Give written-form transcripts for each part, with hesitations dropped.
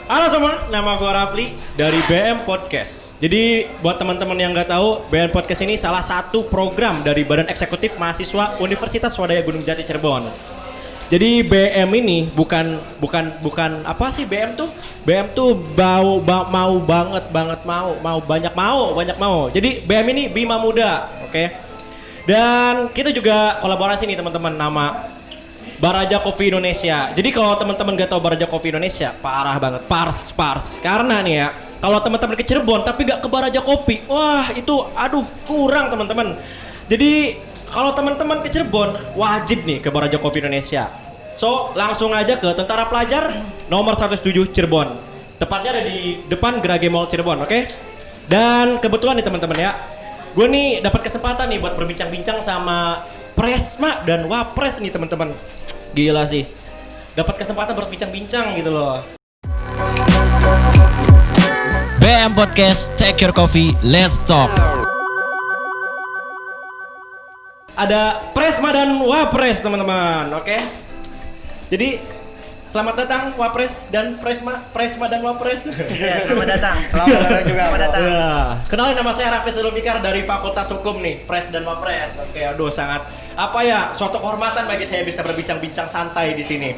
Halo semua, nama gue Rafli dari BM Podcast. Jadi buat teman-teman yang nggak tahu, BM Podcast ini salah satu program dari Badan Eksekutif Mahasiswa Universitas Swadaya Gunung Jati Cirebon. Jadi BM ini bukan apa sih BM tuh? BM tuh mau banyak mau. Jadi BM ini Bima Muda, oke? Dan kita juga kolaborasi nih teman-teman nama Baraja Coffee Indonesia. Jadi kalau teman-teman gak tahu Baraja Coffee Indonesia, parah banget, pars. Karena nih ya, kalau teman-teman ke Cirebon tapi gak ke Baraja Kopi, wah itu kurang teman-teman. Jadi kalau teman-teman ke Cirebon, wajib nih ke Baraja Coffee Indonesia. So, langsung aja ke Tentara Pelajar nomor 107 Cirebon. Tepatnya ada di depan Gerage Mall Cirebon, oke? Dan kebetulan nih teman-teman ya, gue nih dapat kesempatan nih buat berbincang-bincang sama Presma dan Wapres nih teman-teman. Gila sih, dapat kesempatan berbincang-bincang gitu loh. BM Podcast, take your coffee, let's talk. Ada Presma dan Wapres teman-teman, oke? Jadi selamat datang Wapres dan Presma dan Wapres. Ya, selamat datang. Selamat datang. Ya. Kenalin, nama saya Raffi Sulfikar dari Fakultas Hukum nih, Pres dan Wapres. Oke, aduh sangat suatu kehormatan bagi saya bisa berbincang-bincang santai di sini.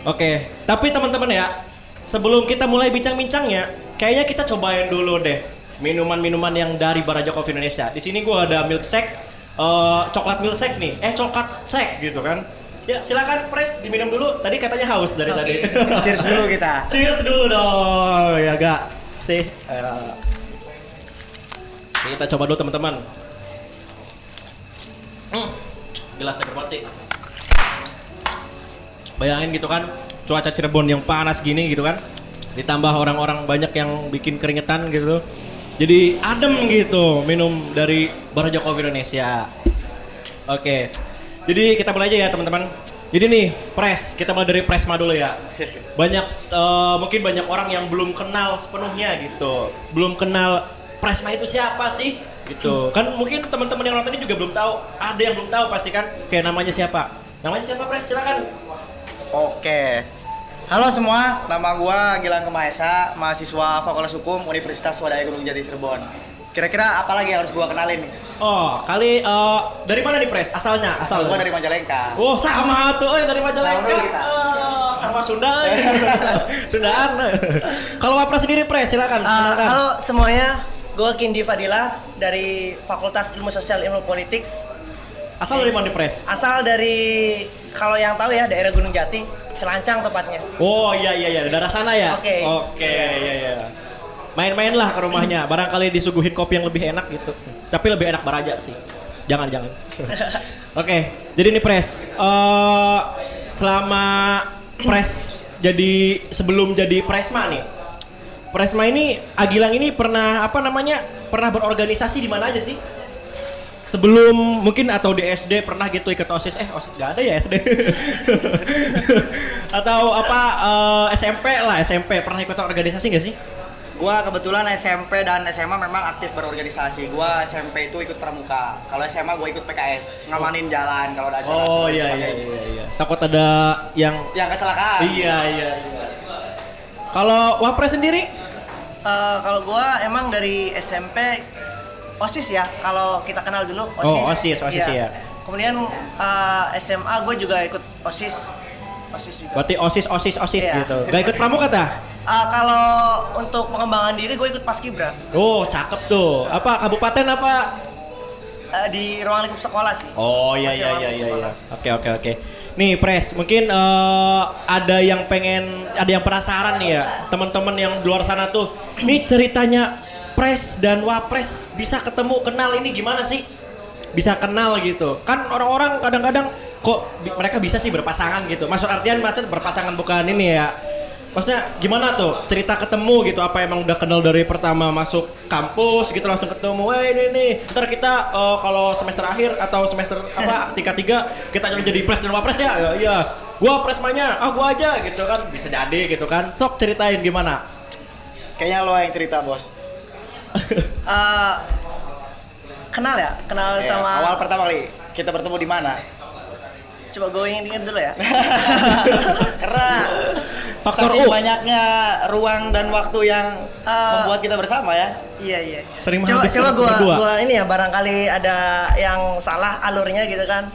Oke, tapi teman-teman ya, sebelum kita mulai bincang-bincangnya, kayaknya kita cobain dulu deh minuman-minuman yang dari Baraja Coffee Indonesia. Di sini gua ada milkshake, coklat milkshake nih, coklat shake gitu kan. Ya silakan Pres, diminum dulu. Tadi katanya haus dari tadi. Cheers dulu kita. Cheers dulu dong, ya gak sih. Kita coba dulu teman-teman. Gila seger banget sih. Bayangin gitu kan, cuaca Cirebon yang panas gini gitu kan. Ditambah orang-orang banyak yang bikin keringetan gitu. Jadi adem gitu minum dari Baraja Coffee Indonesia. Oke. Jadi kita mulai aja ya teman-teman. Jadi nih Pres, kita mulai dari Presma dulu ya. Mungkin banyak orang yang belum kenal sepenuhnya gitu. Belum kenal Presma itu siapa sih? Gitu. Kan mungkin teman-teman yang nonton ini juga belum tahu. Ada yang belum tahu pasti kan. Kayak namanya siapa? Namanya siapa Pres? Silakan. Oke. Halo semua, nama gua Gilang Kemaesa, mahasiswa Fakultas Hukum Universitas Swadaya Gunung Jati Cirebon. Kira-kira apa lagi yang harus gua kenalin nih? Oh, dari mana nih Pres? Asalnya? Gua dari Majalengka. Oh, sama tuh, dari Majalengka. Sama kita. Sama Sunda. Sundaan. Kalau Wapres sendiri Pres, silakan. Halo semuanya, gue Kindi Fadila dari Fakultas Ilmu Sosial Ilmu Politik. Asal dari mana nih Pres? Asal dari, kalau yang tahu ya, daerah Gunung Jati, Celancang tepatnya. Oh iya, daerah sana ya? Oke. Iya. Main-main lah ke rumahnya, barangkali disuguhin kopi yang lebih enak gitu. Tapi lebih enak Baraja sih. Jangan. Oke, jadi nih Pres, selama Pres sebelum jadi Presma nih. Presma ini, Agilang ini pernah berorganisasi di mana aja sih? Sebelum mungkin atau di SD pernah gitu ikut OSIS, OSIS nggak ada ya SD. Atau SMP pernah ikut organisasi nggak sih? Gua kebetulan SMP dan SMA memang aktif berorganisasi. Gua SMP itu ikut pramuka. Kalau SMA gua ikut PKS, ngamanin jalan kalau ada acara. Oh iya. Takut ada yang kecelakaan. Iya. Kalau Wapres sendiri? Kalau gue emang dari SMP OSIS ya, kalau kita kenal dulu OSIS. Oh, OSIS ya. Kemudian SMA gue juga ikut OSIS juga. Berarti OSIS Iya. gitu. Gak ikut pramuka ta? Kalau untuk pengembangan diri gue ikut Paskibra. Oh, cakep tuh. Apa kabupaten apa? Di ruang lingkup sekolah sih. Oh iya. Oke. Nih Pres, mungkin ada yang penasaran nih ya, teman-teman yang di luar sana tuh. Nih ceritanya Pres dan Wapres bisa ketemu, kenal ini gimana sih? Bisa kenal gitu. Kan orang-orang kadang-kadang kok mereka bisa sih berpasangan gitu. Maksud berpasangan bukan ini ya. Maksudnya gimana tuh cerita ketemu gitu, apa emang udah kenal dari pertama masuk kampus gitu langsung ketemu, ini ntar kita kalau semester akhir atau semester tingkat 3 kita jadi Pres dan Wapres ya? Iya, gua Presmanya, gua aja gitu kan, bisa jadi gitu kan. Sok ceritain gimana? Kayaknya lo yang cerita bos. Kenal sama awal pertama kali kita bertemu di mana? Coba gue inget dulu ya. Karena Faktor saking U. banyaknya ruang dan waktu yang membuat kita bersama ya. Iya. Sering Coba menghabiskan coba berdua. gua ini ya, barangkali ada yang salah alurnya gitu kan.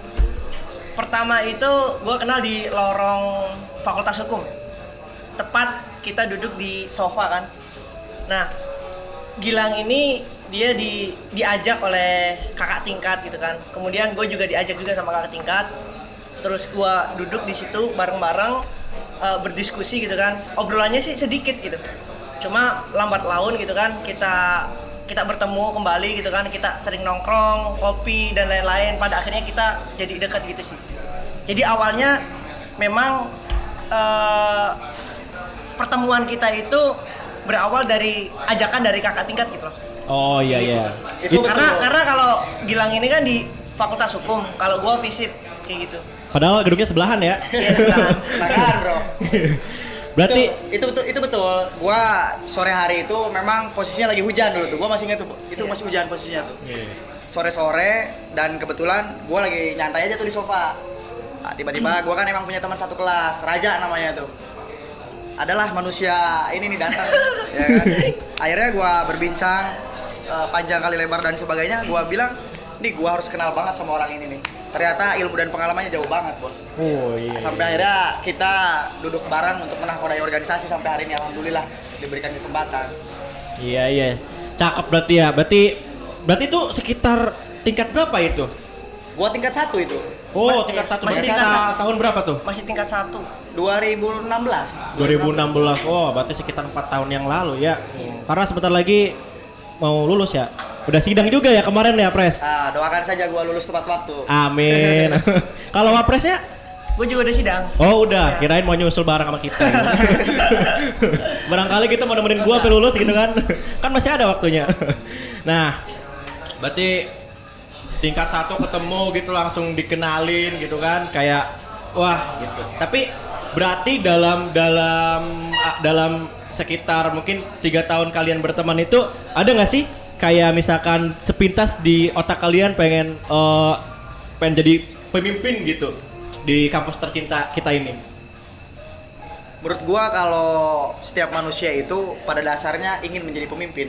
Pertama itu gua kenal di lorong Fakultas Hukum. Tepat kita duduk di sofa kan. Nah, Gilang ini dia diajak oleh kakak tingkat gitu kan. Kemudian gue juga diajak juga sama kakak tingkat. Terus gue duduk di situ bareng-bareng berdiskusi gitu kan. Obrolannya sih sedikit gitu. Cuma lambat laun gitu kan kita bertemu kembali gitu kan. Kita sering nongkrong, kopi dan lain-lain. Pada akhirnya kita jadi dekat gitu sih. Jadi awalnya memang pertemuan kita itu berawal dari ajakan dari kakak tingkat gitu loh. Oh iya. Itu betul. Karena kalau Gilang ini kan di Fakultas Hukum, kalau gua FISIP kayak gitu. Padahal gedungnya sebelahan ya. Iya, sebelah. Tangan bro. Berarti itu betul. Gua sore hari itu memang posisinya lagi hujan dulu tuh. Gua masih ingat tuh. Itu masih hujan posisinya tuh. Sore-sore dan kebetulan gua lagi nyantai aja tuh di sofa. Nah, tiba-tiba gua kan emang punya teman satu kelas, Raja namanya tuh. Adalah manusia ini nih datang, ya kan? Akhirnya gua berbincang panjang kali lebar dan sebagainya. Gua bilang, nih gua harus kenal banget sama orang ini nih. Ternyata ilmu dan pengalamannya jauh banget bos. oh iya. Sampai akhirnya kita duduk bareng untuk menahkodai organisasi sampai hari ini alhamdulillah diberikan kesempatan. Iya. Cakep berarti ya. Berarti itu sekitar tingkat berapa itu? Gua tingkat 1 itu. Oh, tingkat 1. Masih Berarti tingkat kita satu. tahun berapa tuh? Masih tingkat 1. 2016. 2016. Oh, berarti sekitar 4 tahun yang lalu ya. Karena sebentar lagi mau lulus ya. Udah sidang juga ya kemarin ya, Pres? Ah, doakan saja gua lulus tepat waktu. Amin. Kalau Wapresnya? Gue juga udah sidang. Oh udah, kirain mau nyusul bareng sama kita. Barangkali kita mau nemenin gua sampai lulus gitu kan. Kan masih ada waktunya. Nah, berarti tingkat 1 ketemu gitu langsung dikenalin gitu kan, kayak wah gitu. Tapi berarti dalam sekitar mungkin 3 tahun kalian berteman itu ada nggak sih kayak misalkan sepintas di otak kalian pengen jadi pemimpin gitu di kampus tercinta kita ini? Menurut gua kalau setiap manusia itu pada dasarnya ingin menjadi pemimpin.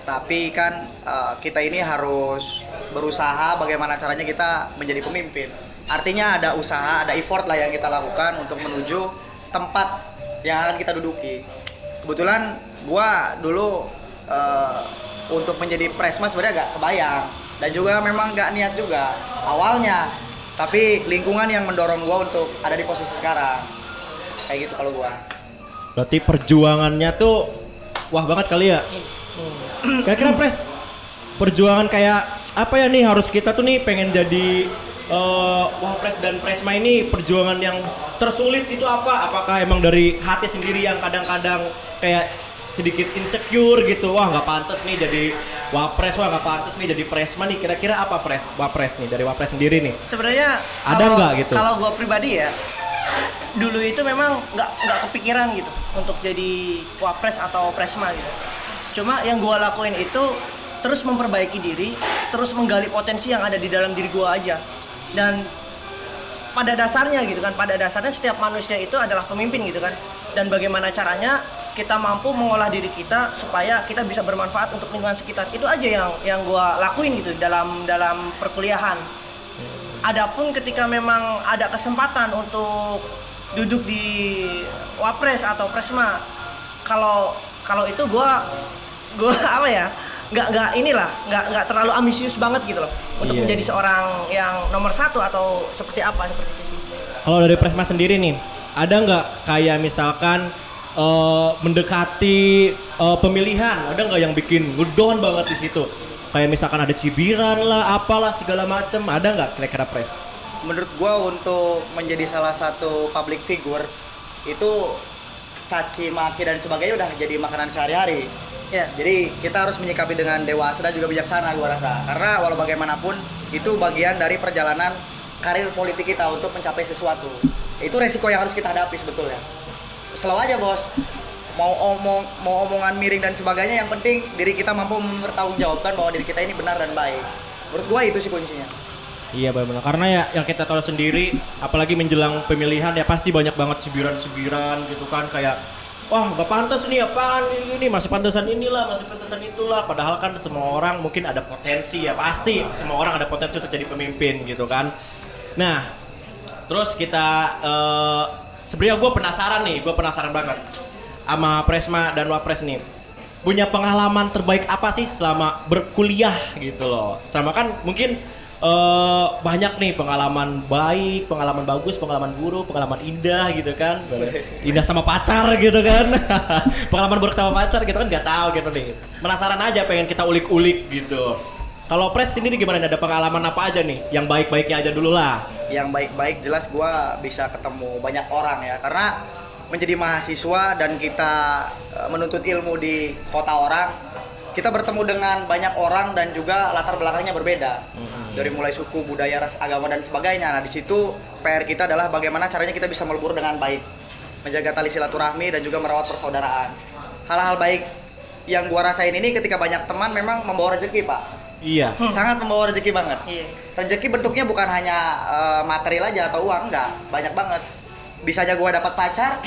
Tapi kan kita ini harus berusaha bagaimana caranya kita menjadi pemimpin. Artinya ada usaha, ada effort lah yang kita lakukan untuk menuju tempat yang akan kita duduki. Kebetulan gua dulu untuk menjadi presma sebenarnya gak kebayang. Dan juga memang gak niat juga awalnya. Tapi lingkungan yang mendorong gua untuk ada di posisi sekarang. Kayak gitu kalau gua. Berarti perjuangannya tuh wah banget kali ya. Kira-kira Pres, perjuangan kayak apa ya nih harus kita tuh nih pengen jadi Wapres dan Presma ini perjuangan yang tersulit itu apa? Apakah emang dari hati sendiri yang kadang-kadang kayak sedikit insecure gitu, wah nggak pantas nih jadi Wapres, wah nggak pantas nih jadi Presma nih, kira-kira apa Wapres nih dari Wapres sendiri nih? Sebenarnya ada nggak gitu? Kalau gue pribadi ya, dulu itu memang nggak kepikiran gitu untuk jadi Wapres atau Presma gitu. Cuma yang gue lakuin itu terus memperbaiki diri, terus menggali potensi yang ada di dalam diri gue aja. Dan pada dasarnya gitu kan, pada dasarnya setiap manusia itu adalah pemimpin gitu kan. Dan bagaimana caranya kita mampu mengolah diri kita supaya kita bisa bermanfaat untuk lingkungan sekitar. Itu aja yang gue lakuin gitu dalam perkuliahan. Adapun ketika memang ada kesempatan untuk duduk di Wapres atau Presma, kalau itu gue apa ya, nggak terlalu ambisius banget gitu loh untuk Iya. menjadi seorang yang nomor 1 atau seperti apa seperti itu sih. Kalau dari Presma sendiri nih, ada nggak kayak misalkan mendekati pemilihan, ada nggak yang bikin ngedon banget di situ? Kayak misalkan ada cibiran lah, apalah segala macem, ada nggak kira-kira Pres? Menurut gua untuk menjadi salah satu public figure itu caci maki dan sebagainya udah jadi makanan sehari-hari. Ya. Jadi kita harus menyikapi dengan dewasa dan juga bijaksana gua rasa. Karena walau bagaimanapun itu bagian dari perjalanan karir politik kita untuk mencapai sesuatu. Itu resiko yang harus kita hadapi sebetulnya. Slow aja bos. Mau omongan miring dan sebagainya, yang penting diri kita mampu mempertanggungjawabkan bahwa diri kita ini benar dan baik. Menurut gua itu sih kuncinya. Iya benar. Karena ya yang kita tahu sendiri, apalagi menjelang pemilihan ya pasti banyak banget cibiran-cibiran gitu kan, kayak wah nggak pantas nih, apaan ini, masih pantasan inilah, masih pantasan itulah. Padahal kan semua orang mungkin ada potensi ya, pasti semua orang ada potensi untuk jadi pemimpin gitu kan. Nah, terus kita sebenarnya gue penasaran banget sama Presma dan Wapres nih. Punya pengalaman terbaik apa sih selama berkuliah gitu loh? Selama kan mungkin banyak nih pengalaman baik, pengalaman bagus, pengalaman buruk, pengalaman indah gitu kan. Indah sama pacar gitu kan. Pengalaman buruk sama pacar gitu kan nggak tahu gitu nih. Penasaran aja, pengen kita ulik-ulik gitu. Kalau Pres sendiri gimana? Ada pengalaman apa aja nih? Yang baik-baiknya aja dulu lah. Yang baik-baik jelas gua bisa ketemu banyak orang ya, karena menjadi mahasiswa dan kita menuntut ilmu di kota orang, kita bertemu dengan banyak orang dan juga latar belakangnya berbeda. Dari mulai suku, budaya, ras, agama dan sebagainya. Nah, di situ PR kita adalah bagaimana caranya kita bisa melebur dengan baik, menjaga tali silaturahmi dan juga merawat persaudaraan. Hal-hal baik yang gua rasain ini ketika banyak teman memang membawa rezeki, Pak. Iya. Sangat membawa rezeki banget. Iya. Rezeki bentuknya bukan hanya material aja atau uang, enggak, banyak banget. Bisanya gua dapat pacar,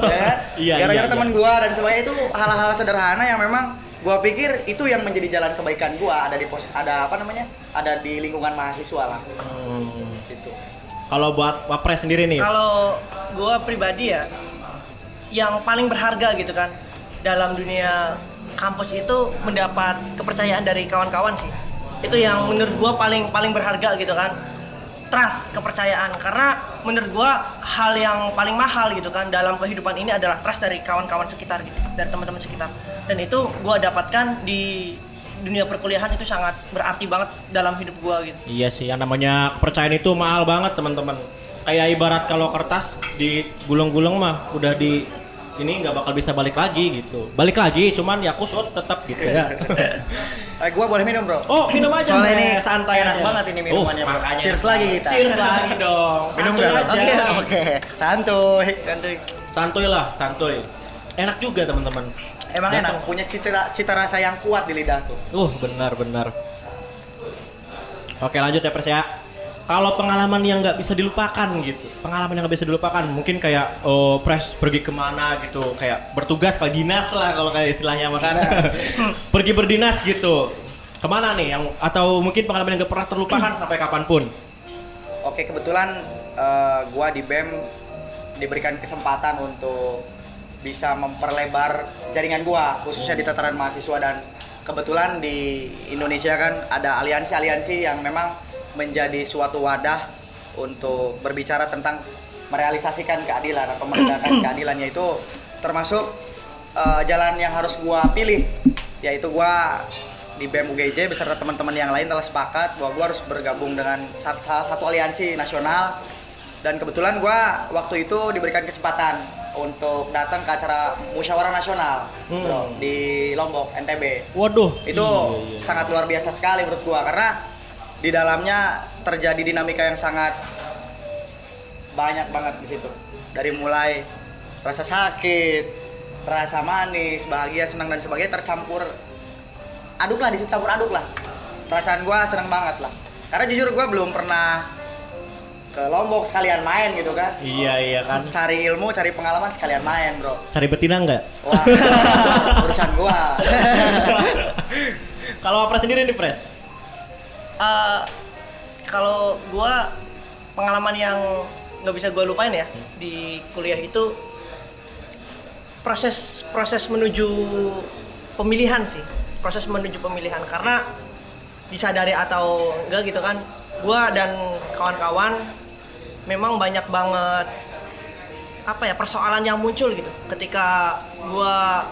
ya, Iya, gara-gara iya, teman gua dan sebagainya. Itu hal-hal sederhana yang memang gua pikir itu yang menjadi jalan kebaikan gua, ada di lingkungan mahasiswa lah. Gitu. Kalau buat Wapres sendiri nih. Kalau gua pribadi ya, yang paling berharga gitu kan dalam dunia kampus itu mendapat kepercayaan dari kawan-kawan sih. Itu yang menurut gua paling berharga gitu kan. Trust, kepercayaan, karena menurut gua hal yang paling mahal gitu kan dalam kehidupan ini adalah trust dari kawan-kawan sekitar gitu, dari teman-teman sekitar. Dan itu gua dapatkan di dunia perkuliahan, itu sangat berarti banget dalam hidup gua gitu. Iya sih, yang namanya kepercayaan itu mahal banget teman-teman. Kayak ibarat kalau kertas digulung-gulung mah udah di ini nggak bakal bisa balik lagi gitu. Balik lagi, cuman ya kusut tetap gitu ya. Gua boleh minum, Bro? Oh, minum aja. Soalnya ini santai enak aja. banget ini minumannya, Bro. Makanya Cheers lagi kita. Cheers lagi dong. Minum Santuy nggak? aja. Oke. Santuy. Santuy lah, santuy. Enak juga teman-teman. Emang Datang. enak, punya cita rasa yang kuat di lidah tuh. Benar. Oke, lanjut ya Pres ya. Kalau pengalaman yang nggak bisa dilupakan gitu, mungkin kayak Pres pergi kemana gitu, kayak bertugas kalau dinas lah kalau kayak istilahnya makan. Pergi berdinas gitu, kemana nih yang atau mungkin pengalaman yang nggak pernah terlupakan sampai kapanpun? Oke, kebetulan gua di BEM diberikan kesempatan untuk bisa memperlebar jaringan gua, khususnya di tataran mahasiswa, dan kebetulan di Indonesia kan ada aliansi-aliansi yang memang menjadi suatu wadah untuk berbicara tentang merealisasikan keadilan atau menegakkan keadilannya, itu termasuk jalan yang harus gua pilih, yaitu gua di BEM UGJ beserta teman-teman yang lain telah sepakat bahwa gua harus bergabung dengan salah satu aliansi nasional, dan kebetulan gua waktu itu diberikan kesempatan untuk datang ke acara musyawarah nasional, Bro, di Lombok, NTB. Waduh, itu iya. sangat luar biasa sekali menurut gua, karena di dalamnya terjadi dinamika yang sangat banyak banget di situ. Dari mulai rasa sakit, rasa manis, bahagia, senang dan sebagainya tercampur aduk lah, di situ campur aduk lah. Perasaan gua senang banget lah. Karena jujur gua belum pernah ke Lombok sekalian main gitu kan. Iya kan. Cari ilmu, cari pengalaman sekalian main, Bro. Cari betina nggak? Wah, urusan gua. Kalau Pres sendiri nih Pres? Kalau gua pengalaman yang nggak bisa gua lupain ya di kuliah itu proses menuju pemilihan sih, karena disadari atau enggak gitu kan, gua dan kawan-kawan memang banyak banget persoalan yang muncul gitu ketika gua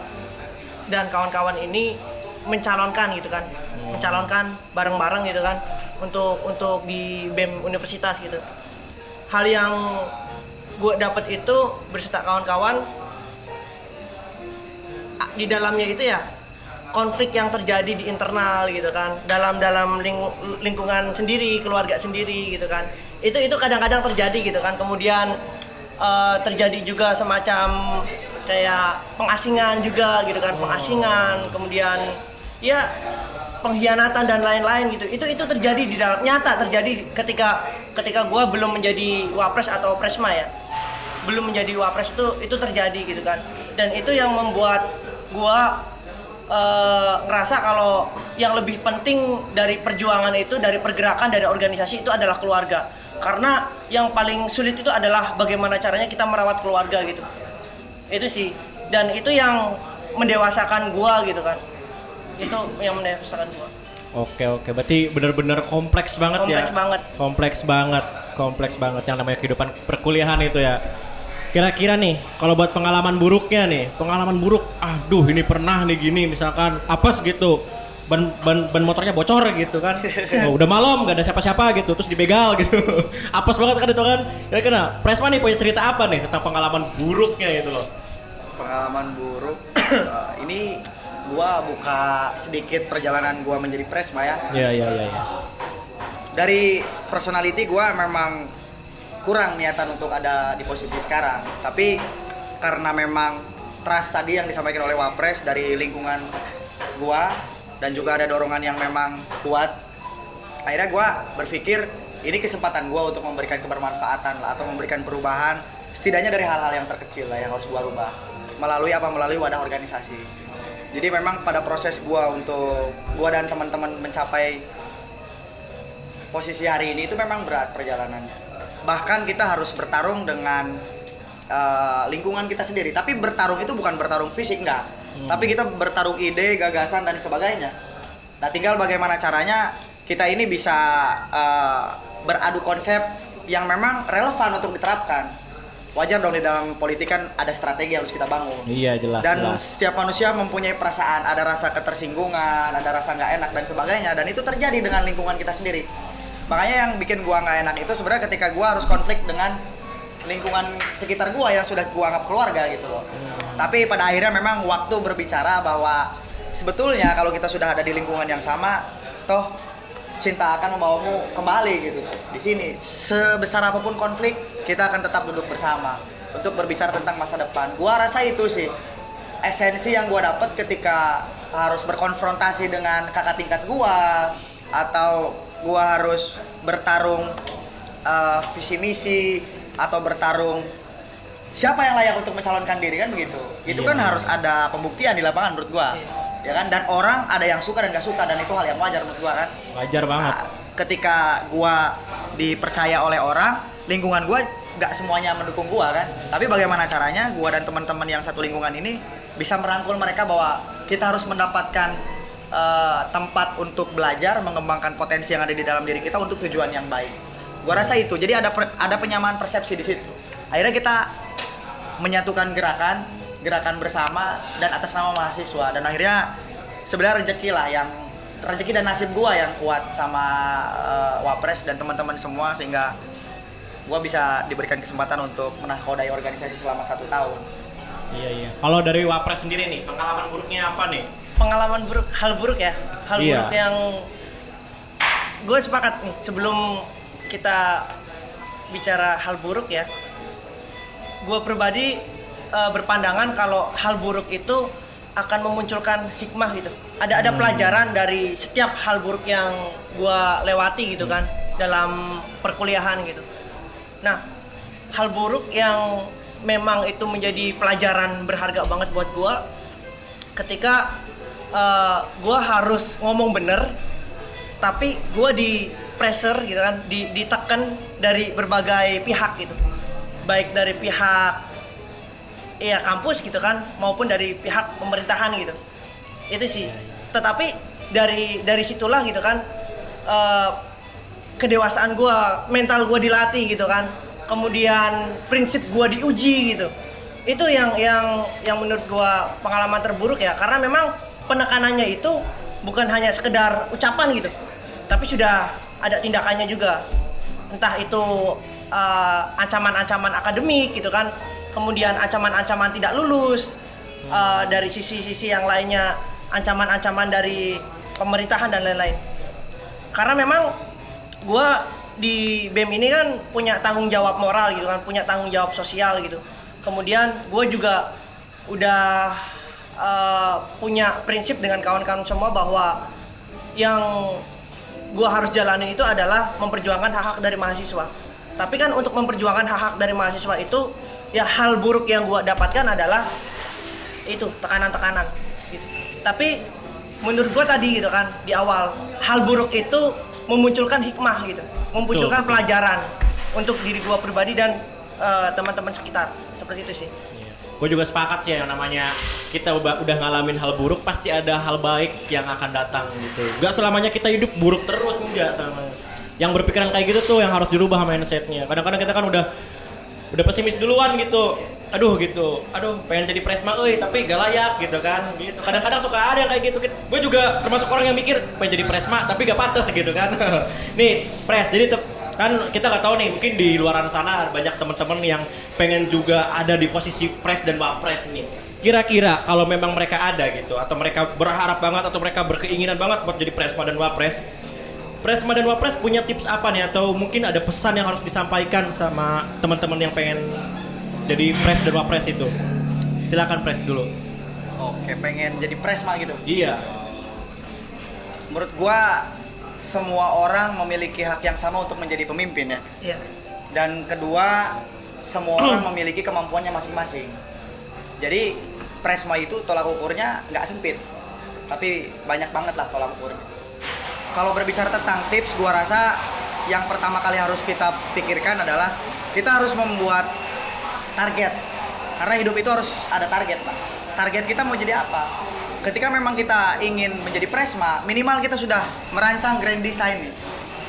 dan kawan-kawan ini mencalonkan gitu kan, mencalonkan bareng-bareng gitu kan untuk di BEM universitas gitu. Hal yang gue dapat itu beserta kawan-kawan di dalamnya itu ya konflik yang terjadi di internal gitu kan, dalam lingkungan sendiri, keluarga sendiri gitu kan. Itu kadang-kadang terjadi gitu kan. Kemudian terjadi juga semacam kayak pengasingan juga gitu kan, pengasingan. Kemudian ya pengkhianatan dan lain-lain gitu. Itu terjadi di dalam nyata terjadi ketika gue belum menjadi wapres atau presma ya. Belum menjadi wapres itu terjadi gitu kan. Dan itu yang membuat gue ngerasa kalau yang lebih penting dari perjuangan itu, dari pergerakan, dari organisasi itu adalah keluarga. Karena yang paling sulit itu adalah bagaimana caranya kita merawat keluarga gitu. Itu sih. Dan itu yang mendewasakan gua gitu kan. Itu yang mendewasakan gua. Oke, berarti benar-benar kompleks banget ya. Kompleks banget yang namanya kehidupan perkuliahan itu ya. Kira-kira nih, kalau buat pengalaman buruknya nih, aduh ini pernah nih gini, misalkan apes gitu, ban motornya bocor gitu kan, udah malam gak ada siapa-siapa gitu, terus dibegal gitu, apes banget kan itu kan. Kira-kira Presma nih punya cerita apa nih tentang pengalaman buruknya itu loh? Pengalaman buruk, ini gua buka sedikit perjalanan gua menjadi Presma ya. Iya. Dari personality gua memang kurang niatan untuk ada di posisi sekarang, tapi karena memang trust tadi yang disampaikan oleh Wapres dari lingkungan gua dan juga ada dorongan yang memang kuat, akhirnya gua berpikir ini kesempatan gua untuk memberikan kebermanfaatan lah, atau memberikan perubahan setidaknya dari hal-hal yang terkecil lah yang harus gua rubah melalui wadah organisasi. Jadi memang pada proses gua untuk gua dan teman-teman mencapai posisi hari ini itu memang berat perjalanannya. Bahkan kita harus bertarung dengan lingkungan kita sendiri. Tapi bertarung itu bukan bertarung fisik, enggak. Tapi kita bertarung ide, gagasan, dan sebagainya. Nah, tinggal bagaimana caranya kita ini bisa beradu konsep yang memang relevan untuk diterapkan. Wajar dong, di dalam politik kan ada strategi yang harus kita bangun. Iya, jelas. Dan setiap manusia mempunyai perasaan, ada rasa ketersinggungan, ada rasa nggak enak, dan sebagainya. Dan itu terjadi dengan lingkungan kita sendiri. Makanya yang bikin gua nggak enak itu sebenarnya ketika gua harus konflik dengan lingkungan sekitar gua yang sudah gua anggap keluarga gitu loh. Tapi pada akhirnya memang waktu berbicara bahwa sebetulnya kalau kita sudah ada di lingkungan yang sama, toh cinta akan membawamu kembali gitu. Di sini sebesar apapun konflik, kita akan tetap duduk bersama untuk berbicara tentang masa depan. Gua rasa itu sih esensi yang gua dapat ketika harus berkonfrontasi dengan kakak tingkat gua, atau gua harus bertarung visi misi, atau bertarung siapa yang layak untuk mencalonkan diri kan begitu. Itu kan harus ada pembuktian di lapangan menurut gua. Ya kan, dan orang ada yang suka dan gak suka, dan itu hal yang wajar menurut gua kan. Wajar banget. Nah, ketika gua dipercaya oleh orang, lingkungan gua gak semuanya mendukung gua kan. Tapi bagaimana caranya gua dan teman-teman yang satu lingkungan ini bisa merangkul mereka bahwa kita harus mendapatkan tempat untuk belajar, mengembangkan potensi yang ada di dalam diri kita untuk tujuan yang baik. Gua rasa itu. Jadi ada penyamaan persepsi di situ. Akhirnya kita menyatukan gerakan bersama dan atas nama mahasiswa, dan akhirnya sebenarnya rezeki dan nasib gua yang kuat sama Wapres dan teman-teman semua, sehingga gua bisa diberikan kesempatan untuk menakodai organisasi selama 1 tahun. Iya. Kalau dari Wapres sendiri nih, pengalaman buruknya apa nih? Pengalaman buruk, hal buruk ya. Buruk yang gue sepakat nih, sebelum kita bicara hal buruk ya, gue pribadi berpandangan kalau hal buruk itu akan memunculkan hikmah gitu. Ada pelajaran dari setiap hal buruk yang gue lewati gitu kan dalam perkuliahan gitu. Nah, hal buruk yang memang itu menjadi pelajaran berharga banget buat gue ketika gue harus ngomong bener, tapi gue di pressure gitu kan, ditekan dari berbagai pihak gitu, baik dari pihak kampus gitu kan, maupun dari pihak pemerintahan gitu. Itu sih. Tetapi dari situlah gitu kan, kedewasaan gue, mental gue dilatih gitu kan, kemudian prinsip gue diuji gitu. Itu yang menurut gue pengalaman terburuk ya, karena memang penekanannya itu bukan hanya sekedar ucapan gitu, tapi sudah ada tindakannya juga. Entah itu ancaman-ancaman akademik gitu kan, kemudian ancaman-ancaman tidak lulus, dari sisi-sisi yang lainnya ancaman-ancaman dari pemerintahan dan lain-lain. Karena memang gue di BEM ini kan punya tanggung jawab moral gitu kan, punya tanggung jawab sosial gitu. Kemudian gue juga udah punya prinsip dengan kawan-kawan semua bahwa yang gua harus jalanin itu adalah memperjuangkan hak-hak dari mahasiswa. Tapi kan untuk memperjuangkan hak-hak dari mahasiswa itu, ya hal buruk yang gua dapatkan adalah itu tekanan-tekanan gitu. Tapi menurut gua tadi gitu kan di awal, hal buruk itu memunculkan hikmah gitu, memunculkan pelajaran untuk diri gua pribadi dan teman-teman sekitar. Seperti itu sih. Gue juga sepakat sih yang namanya kita udah ngalamin hal buruk, pasti ada hal baik yang akan datang gitu. Gak selamanya kita hidup buruk terus, enggak sama. Yang berpikiran kayak gitu tuh yang harus dirubah mindsetnya. Kadang-kadang kita kan udah pesimis duluan gitu. Aduh pengen jadi presma tapi gak layak gitu kan gitu. Kadang-kadang suka ada yang kayak gitu. Gue juga termasuk orang yang mikir pengen jadi presma tapi gak pantas gitu kan. Nih pres, jadi kan kita nggak tahu nih, mungkin di luaran sana banyak teman-teman yang pengen juga ada di posisi pres dan wapres nih. Kira-kira kalau memang mereka ada gitu, atau mereka berharap banget atau mereka berkeinginan banget buat jadi presma dan wapres, presma dan wapres punya tips apa nih, atau mungkin ada pesan yang harus disampaikan sama teman-teman yang pengen jadi pres dan wapres itu? Silakan pres dulu. Oke, pengen jadi presma gitu. Iya. Menurut gua semua orang memiliki hak yang sama untuk menjadi pemimpin ya. Iya. Dan kedua, semua orang memiliki kemampuannya masing-masing. Jadi presma itu tolak ukurnya nggak sempit, tapi banyak banget lah tolak ukurnya. Kalau berbicara tentang tips, gua rasa yang pertama kali harus kita pikirkan adalah kita harus membuat target. Karena hidup itu harus ada target, Pak. Target kita mau jadi apa? Ketika memang kita ingin menjadi presma, minimal kita sudah merancang grand design nih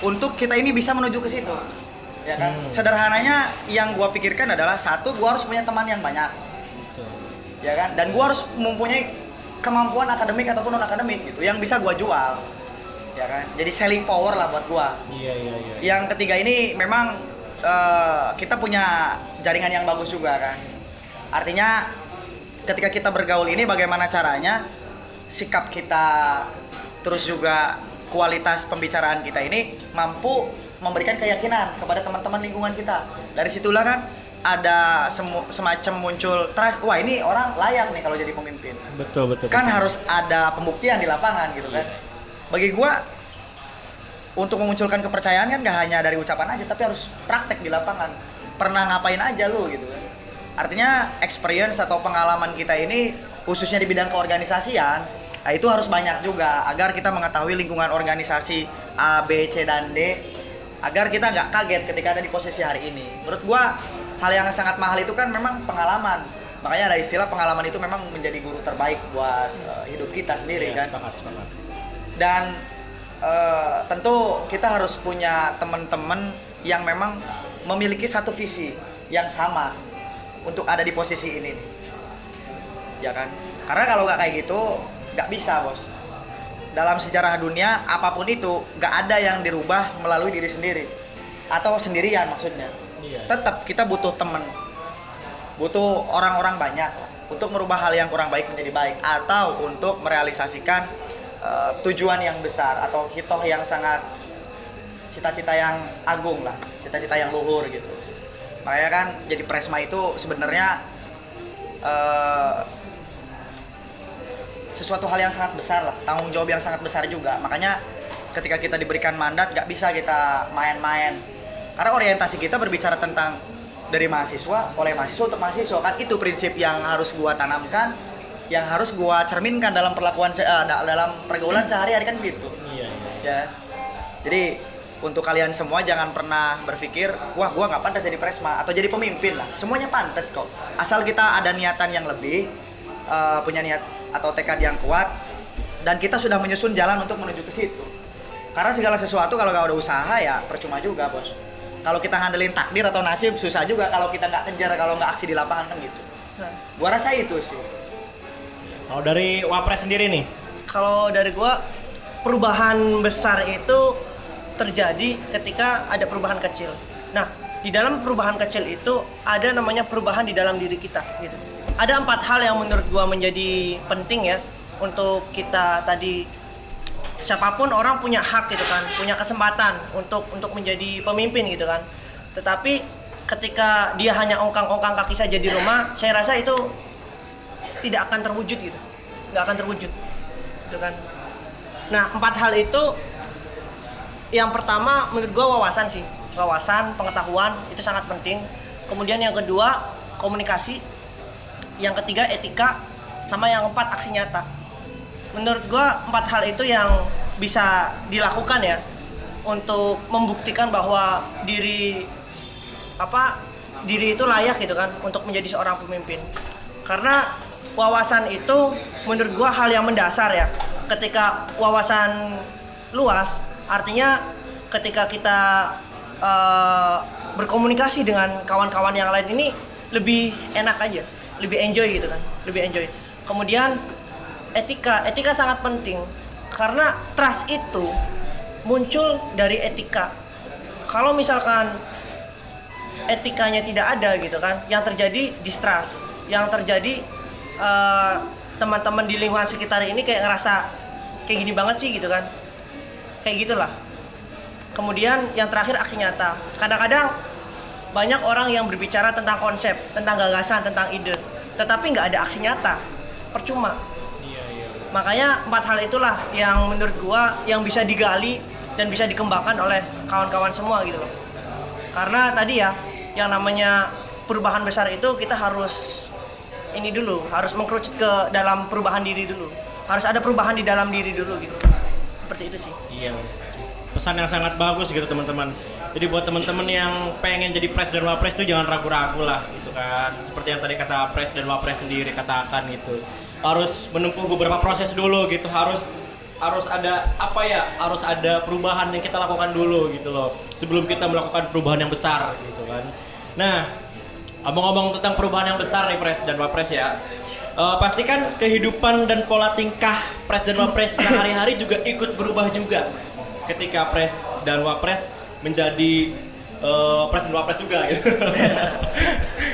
untuk kita ini bisa menuju ke situ, ya kan? Sederhananya yang gua pikirkan adalah satu, gua harus punya teman yang banyak, ya kan? Dan gua harus mempunyai kemampuan akademik ataupun non akademik gitu, yang bisa gua jual, ya kan? Jadi selling power lah buat gua. Iya. Yang ketiga ini memang kita punya jaringan yang bagus juga kan. Artinya ketika kita bergaul ini bagaimana caranya sikap kita, terus juga kualitas pembicaraan kita ini mampu memberikan keyakinan kepada teman-teman lingkungan kita. Dari situlah kan ada semacam muncul trust, wah ini orang layak nih kalau jadi pemimpin. Betul. Kan harus ada pembuktian di lapangan gitu kan. Bagi gua untuk memunculkan kepercayaan kan gak hanya dari ucapan aja, tapi harus praktek di lapangan. Pernah ngapain aja lu gitu kan. Artinya experience atau pengalaman kita ini khususnya di bidang keorganisasian, nah itu harus banyak juga agar kita mengetahui lingkungan organisasi A, B, C, dan D, agar kita nggak kaget ketika ada di posisi hari ini. Menurut gua hal yang sangat mahal itu kan memang pengalaman. Makanya ada istilah pengalaman itu memang menjadi guru terbaik buat hidup kita sendiri kan. Sepakat. Dan tentu kita harus punya teman-teman yang memang memiliki satu visi yang sama untuk ada di posisi ini, ya kan? Karena kalau nggak kayak gitu, nggak bisa bos. Dalam sejarah dunia, apapun itu, nggak ada yang dirubah melalui diri sendiri atau sendirian maksudnya. Iya. Tetap kita butuh teman, butuh orang-orang banyak untuk merubah hal yang kurang baik menjadi baik, atau untuk merealisasikan tujuan yang besar atau hitoh yang sangat cita-cita yang agung lah, cita-cita yang luhur gitu. Makanya kan jadi presma itu sebenarnya sesuatu hal yang sangat besar lah, tanggung jawab yang sangat besar juga. Makanya ketika kita diberikan mandat gak bisa kita main-main, karena orientasi kita berbicara tentang dari mahasiswa, oleh mahasiswa untuk mahasiswa kan. Itu prinsip yang harus gua tanamkan, yang harus gua cerminkan dalam perlakuan dalam pergaulan sehari-hari kan gitu. Iya. Ya. Jadi untuk kalian semua jangan pernah berpikir, wah gua nggak pantas jadi presma atau jadi pemimpin lah. Semuanya pantas kok. Asal kita ada niatan yang lebih, punya niat atau tekad yang kuat, dan kita sudah menyusun jalan untuk menuju ke situ. Karena segala sesuatu kalau nggak ada usaha ya percuma juga bos. Kalau kita ngandelin takdir atau nasib susah juga kalau kita nggak kejar, kalau nggak aksi di lapangan kan gitu. Gua rasa itu sih. Kalau dari wapres sendiri nih? Kalau dari gua, perubahan besar itu terjadi ketika ada perubahan kecil. Nah, di dalam perubahan kecil itu ada namanya perubahan di dalam diri kita gitu. Ada 4 hal yang menurut gua menjadi penting ya untuk kita tadi. Siapapun orang punya hak gitu kan, punya kesempatan untuk menjadi pemimpin gitu kan. Tetapi ketika dia hanya ongkang-ongkang kaki saja di rumah, saya rasa itu tidak akan terwujud gitu. Nggak akan terwujud. Gitu kan. Nah, 4 hal itu yang pertama menurut gua wawasan sih. Wawasan, pengetahuan itu sangat penting. Kemudian yang kedua komunikasi. Yang ketiga etika, sama yang keempat aksi nyata. Menurut gua 4 hal itu yang bisa dilakukan ya untuk membuktikan bahwa diri itu layak gitu kan untuk menjadi seorang pemimpin. Karena wawasan itu menurut gua hal yang mendasar ya. Ketika wawasan luas, artinya ketika kita berkomunikasi dengan kawan-kawan yang lain ini lebih enak aja, lebih enjoy gitu kan, lebih enjoy. Kemudian etika sangat penting karena trust itu muncul dari etika. Kalau misalkan etikanya tidak ada gitu kan, yang terjadi distrust, yang terjadi teman-teman di lingkungan sekitar ini kayak ngerasa kayak gini banget sih gitu kan, kayak gitulah. Kemudian yang terakhir aksi nyata. Kadang-kadang banyak orang yang berbicara tentang konsep, tentang gagasan, tentang ide, tetapi nggak ada aksi nyata, percuma. Makanya 4 hal itulah yang menurut gua yang bisa digali dan bisa dikembangkan oleh kawan-kawan semua gitu loh. Karena tadi ya, yang namanya perubahan besar itu kita harus ini dulu, harus mengkerucut ke dalam perubahan diri dulu. Harus ada perubahan di dalam diri dulu gitu. Seperti itu sih. Iya. Pesan yang sangat bagus gitu teman-teman. Jadi buat teman-teman yang pengen jadi pres dan wapres itu jangan ragu-ragu lah gitu kan. Seperti yang tadi kata pres dan wapres sendiri katakan gitu. Harus menempuh beberapa proses dulu gitu. Harus ada harus ada perubahan yang kita lakukan dulu gitu loh. Sebelum kita melakukan perubahan yang besar gitu kan. Nah, ngomong-ngomong tentang perubahan yang besar nih pres dan wapres ya. Pastikan kehidupan dan pola tingkah pres dan wapres sehari-hari juga ikut berubah juga ketika pres dan wapres menjadi pres dan wapres juga gitu.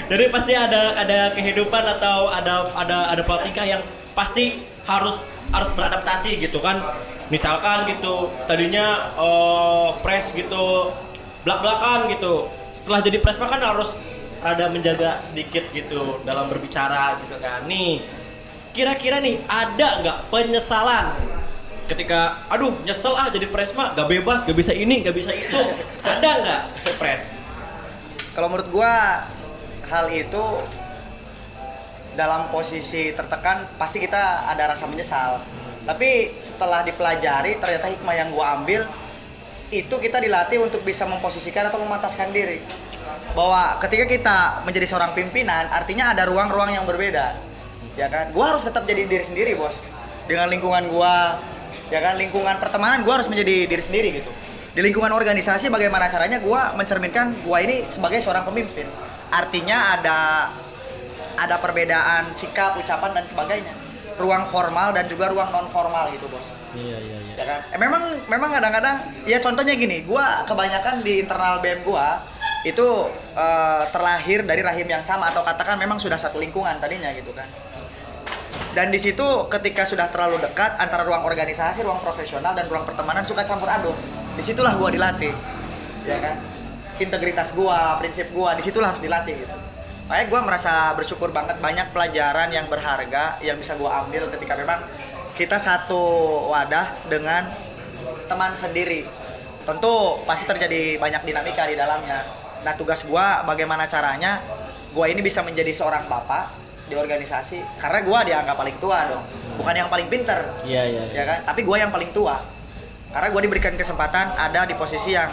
Jadi pasti ada kehidupan atau ada pola tingkah yang pasti harus beradaptasi gitu kan. Misalkan gitu tadinya pres gitu belak-belakan gitu. Setelah jadi pres kan harus rada menjaga sedikit gitu dalam berbicara gitu kan. Nih, kira-kira nih ada nggak penyesalan ketika aduh nyesel jadi pres mah gak bebas, gak bisa ini, gak bisa itu. Ada nggak pres? Kalau menurut gua hal itu dalam posisi tertekan pasti kita ada rasa menyesal. Tapi setelah dipelajari ternyata hikmah yang gua ambil itu kita dilatih untuk bisa memposisikan atau memantaskan diri. Bahwa ketika kita menjadi seorang pimpinan artinya ada ruang-ruang yang berbeda. Ya kan? Gua harus tetap jadi diri sendiri, Bos. Dengan lingkungan gua, ya kan, lingkungan pertemanan gue harus menjadi diri sendiri gitu. Di lingkungan organisasi bagaimana caranya gue mencerminkan gue ini sebagai seorang pemimpin. Artinya ada perbedaan sikap, ucapan dan sebagainya. Ruang formal dan juga ruang non formal gitu, Bos. Iya. Ya kan? Memang kadang-kadang ya contohnya gini, gue kebanyakan di internal BEM gue itu terlahir dari rahim yang sama atau katakan memang sudah satu lingkungan tadinya gitu kan. Dan di situ ketika sudah terlalu dekat antara ruang organisasi, ruang profesional dan ruang pertemanan suka campur aduk. Disitulah gua dilatih, ya kan? Integritas gua, prinsip gua, disitulah harus dilatih gitu. Makanya gua merasa bersyukur banget banyak pelajaran yang berharga yang bisa gua ambil ketika memang kita satu wadah dengan teman sendiri. Tentu pasti terjadi banyak dinamika di dalamnya. Nah tugas gua bagaimana caranya gua ini bisa menjadi seorang bapak di organisasi karena gue dianggap paling tua dong, bukan yang paling pinter. Iya. Ya kan, tapi gue yang paling tua karena gue diberikan kesempatan ada di posisi yang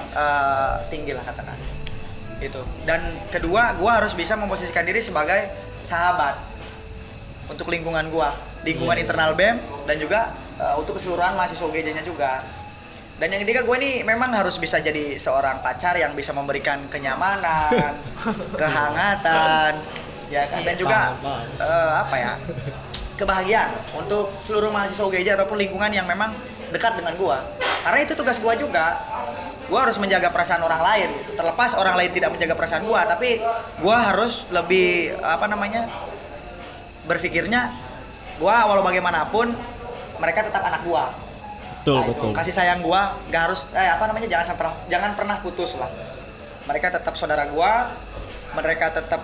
tinggi lah katakan itu. Dan kedua gue harus bisa memposisikan diri sebagai sahabat untuk lingkungan gue, lingkungan internal BEM dan juga untuk keseluruhan mahasiswa UGJ-nya juga. Dan yang ketiga gue ini memang harus bisa jadi seorang pacar yang bisa memberikan kenyamanan, kehangatan, ya kan, dan juga kebahagiaan untuk seluruh mahasiswa UGJ ataupun lingkungan yang memang dekat dengan gua. Karena itu tugas gua juga. Gua harus menjaga perasaan orang lain. Terlepas orang lain tidak menjaga perasaan gua, tapi gua harus lebih berpikirnya gua walau bagaimanapun mereka tetap anak gua. Betul. Kasih sayang gua nggak harus jangan pernah putus lah. Mereka tetap saudara gua, mereka tetap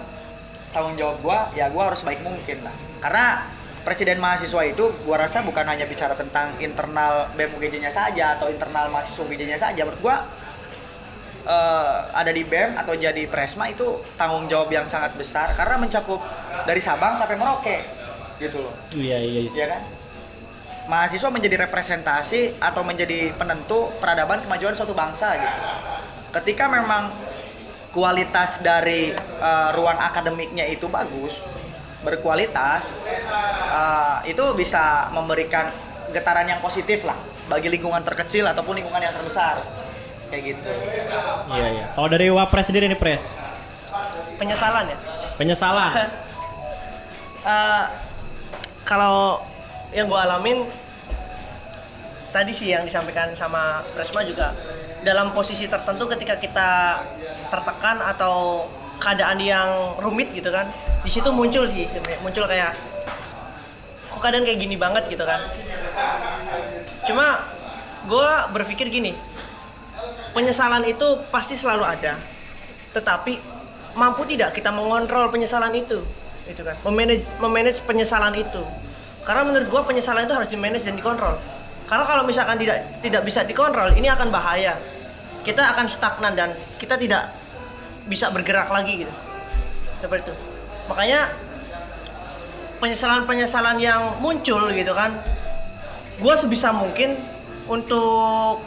tanggung jawab gua, ya gua harus baik mungkin lah. Karena presiden mahasiswa itu gua rasa bukan hanya bicara tentang internal BEM UGJ-nya saja atau internal mahasiswa UGJ-nya saja. Menurut gua ada di BEM atau jadi Presma itu tanggung jawab yang sangat besar karena mencakup dari Sabang sampai Merauke gitu loh. Iya. Iya kan? Mahasiswa menjadi representasi atau menjadi penentu peradaban kemajuan suatu bangsa gitu. Ketika memang kualitas dari ruang akademiknya itu bagus, berkualitas, itu bisa memberikan getaran yang positif lah bagi lingkungan terkecil ataupun lingkungan yang terbesar. Kayak gitu. Iya. Kalau dari Wapres sendiri nih, Pres. Penyesalan ya. Penyesalan. Kalau yang gue alamin tadi sih yang disampaikan sama Presma juga, dalam posisi tertentu ketika kita tertekan atau keadaan yang rumit gitu kan, di situ muncul sih sebenarnya, muncul kayak kok keadaan kayak gini banget gitu kan. Cuma gue berpikir gini, penyesalan itu pasti selalu ada, tetapi mampu tidak kita mengontrol penyesalan itu kan, memanage penyesalan itu. Karena menurut gue penyesalan itu harus dimanage dan dikontrol. Karena kalau misalkan tidak bisa dikontrol, ini akan bahaya. Kita akan stagnan dan kita tidak bisa bergerak lagi gitu. Seperti itu. Makanya penyesalan yang muncul gitu kan, gue sebisa mungkin untuk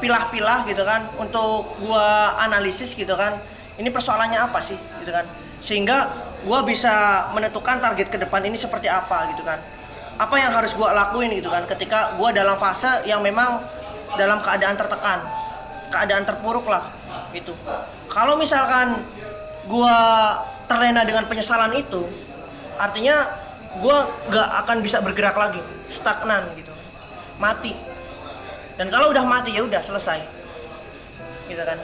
pilah-pilah gitu kan, untuk gue analisis gitu kan, ini persoalannya apa sih gitu kan, sehingga gue bisa menentukan target ke depan ini seperti apa gitu kan, apa yang harus gue lakuin gitu kan ketika gue dalam fase yang memang dalam keadaan tertekan, keadaan terpuruk lah gitu. Kalau misalkan gue terlena dengan penyesalan itu, artinya gue gak akan bisa bergerak lagi, stagnan gitu, mati. Dan kalau udah mati ya udah selesai, gitu kan,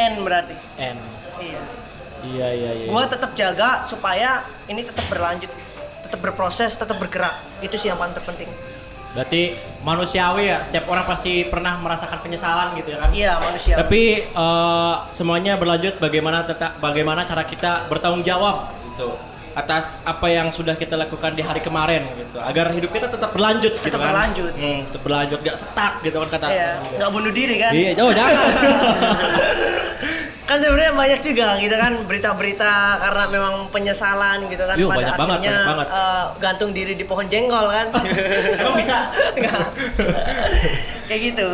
end berarti. N. Iya. Iya. Gue tetap jaga supaya ini tetap berlanjut, tetap berproses, tetap bergerak. Itu sih yang paling terpenting. Berarti manusiawi ya, setiap orang pasti pernah merasakan penyesalan gitu ya kan? Iya, manusia. Tapi semuanya berlanjut bagaimana cara kita bertanggung jawab gitu atas apa yang sudah kita lakukan di hari kemarin gitu, agar hidup kita tetap berlanjut gitu Tetap kan? berlanjut. Tetap berlanjut, gak stuck gitu kan kata. Iya, nggak bunuh diri kan? Iya, jangan. Kan sebenarnya banyak juga gitu kan berita-berita karena memang penyesalan gitu kan, pada banyak akhirnya banget. Gantung diri di pohon jengkol kan. Emang bisa? Nggak. Kayak gitu.